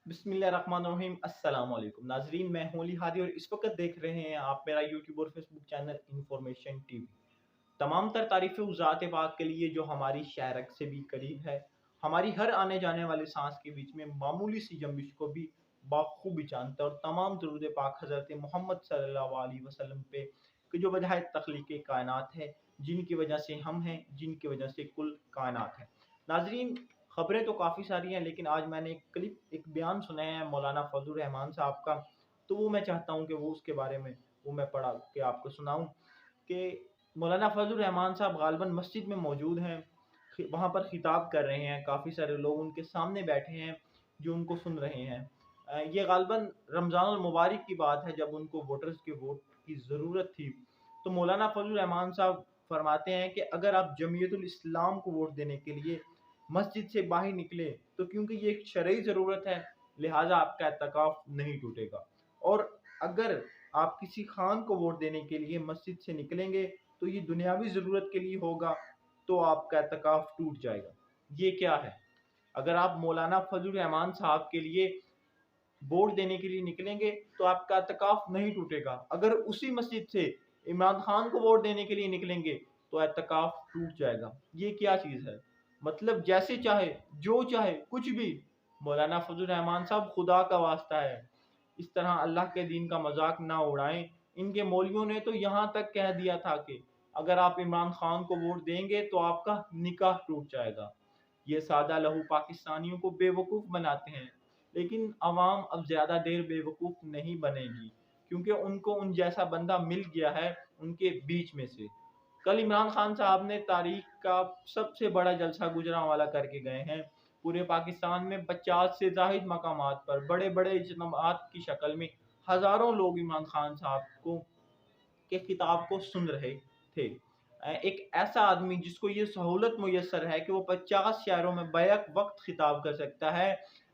बिस्मिल्लाहिर्रहमानिर्रहीम। अस्सलाम वालेकुम नाजरीन, मैं हूं अली हादी और इस वक्त देख रहे हैं आप मेरा यूट्यूब और फेसबुक चैनल इन्फॉर्मेशन टीवी। तमाम तर तारीफ़ें उस ज़ात पाक के लिए जो हमारी शायरक से भी करीब है, हमारी हर आने जाने वाली सांस के बीच में मामूली सी जंबिश को भी बाखूबी जानता है। और तमाम दरूद पाक हज़रत मोहम्मद सल्लल्लाहु अलैहि वसल्लम पे कि जो वजह तख्लीक़ कायनात है, जिनकी वजह से हम हैं, जिनकी वजह से कुल कायनात है। नाजरीन, खबरें तो काफ़ी सारी हैं, लेकिन आज मैंने एक बयान सुना है मौलाना फजल रहमान साहब का, तो वो मैं चाहता हूँ कि वो उसके बारे में वो मैं पढ़ा के आपको सुनाऊँ कि मौलाना फजल रहमान साहब गालिबन मस्जिद में मौजूद हैं, वहाँ पर खिताब कर रहे हैं, काफ़ी सारे लोग उनके सामने बैठे हैं जो उनको सुन रहे हैं। ये गालिबन रमज़ानुल मुबारक की बात है, जब उनको वोटर्स के वोट की ज़रूरत थी। तो मौलाना फजल रहमान साहब फरमाते हैं कि अगर आप जमीयतुल इस्लाम को वोट देने के लिए मस्जिद से बाहर निकले तो क्योंकि ये एक शरई ज़रूरत है, लिहाजा आपका एतकाफ नहीं टूटेगा। और अगर आप किसी खान को वोट देने के लिए मस्जिद से निकलेंगे तो ये दुनियावी ज़रूरत के लिए होगा, तो आपका एतकाफ टूट जाएगा। ये क्या है? अगर आप मौलाना फजल रहमान साहब के लिए वोट देने के लिए निकलेंगे तो आपका एतकाफ नहीं टूटेगा। अगर उसी मस्जिद से इमरान खान को वोट देने के लिए निकलेंगे तो एतकाफ टूट जाएगा। ये क्या चीज़ है? मतलब जैसे चाहे, जो चाहे, कुछ भी। मौलाना फजल रहमान साहब खुदा का वास्ता है, इस तरह अल्लाह के दीन का मजाक ना उड़ाएं। इनके मौलवियों ने तो यहाँ तक कह दिया था कि अगर आप इमरान खान को वोट देंगे तो आपका निकाह टूट जाएगा। ये सादा लहू पाकिस्तानियों को बेवकूफ़ बनाते हैं, लेकिन अवाम अब ज़्यादा देर बेवकूफ़ नहीं बनेगी, क्योंकि उनको उन जैसा बंदा मिल गया है उनके बीच में से। कल इमरान खान साहब ने तारीख का सबसे बड़ा जलसा गुजरांवाला करके गए हैं। पूरे पाकिस्तान में 50 से ज़ाहिद मकामात पर बड़े बड़े इज्तिमाआत की शक्ल में हज़ारों लोग इमरान खान साहब को के खिताब को सुन रहे थे। एक ऐसा आदमी जिसको ये सहूलत मुयस्सर है कि वो 50 शहरों में बैक वक्त खिताब कर सकता है।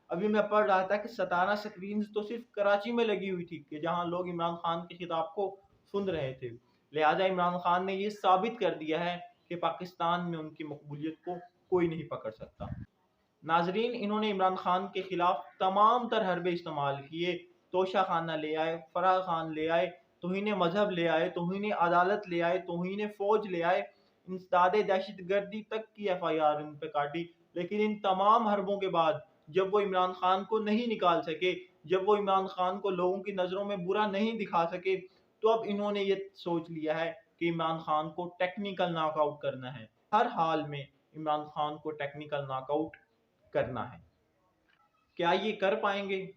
अभी मैं पढ़ रहा था कि 17 स्क्रीन तो सिर्फ कराची में लगी हुई थी कि जहां लोग इमरान खान के खिताब को सुन रहे थे। लिहाजा इमरान खान ने ये साबित कर दिया है कि पाकिस्तान में उनकी मकबूलियत को कोई नहीं पकड़ सकता। नाजरीन, इन्होंने इमरान खान के खिलाफ तमाम तर हरबे इस्तेमाल किए। तोशा खाना ले आए, फराह खान ले आए, तौहीन मजहब ले आए, तौहीन अदालत ले आए, तौहीन फ़ौज ले आए, इंसदाद दहशत गर्दी तक की FIR इन पे काटी। लेकिन इन तमाम हरबों के बाद जब वो इमरान खान को नहीं निकाल सके, जब वो इमरान खान को लोगों की नज़रों में बुरा नहीं दिखा सके, तो अब इन्होंने ये सोच लिया है कि इमरान खान को टेक्निकल नॉकआउट करना है। हर हाल में इमरान खान को टेक्निकल नॉकआउट करना है। क्या ये कर पाएंगे?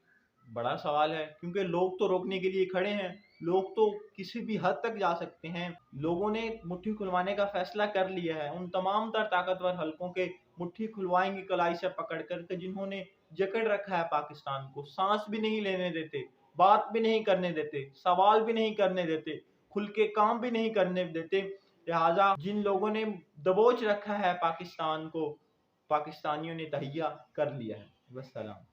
बड़ा सवाल है, क्योंकि लोग तो रोकने के लिए खड़े हैं। लोग तो किसी भी हद तक जा सकते हैं। लोगों ने मुट्ठी खुलवाने का फैसला कर लिया है। उन तमाम तर ताकतवर हलकों के मुट्ठी खुलवाएंगे कलाई से पकड़ कर के जिन्होंने जकड़ रखा है पाकिस्तान को, सांस भी नहीं लेने देते, बात भी नहीं करने देते, सवाल भी नहीं करने देते, खुल के काम भी नहीं करने देते। लिहाजा जिन लोगों ने दबोच रखा है पाकिस्तान को, पाकिस्तानियों ने तहिया कर लिया है। वस्सलाम।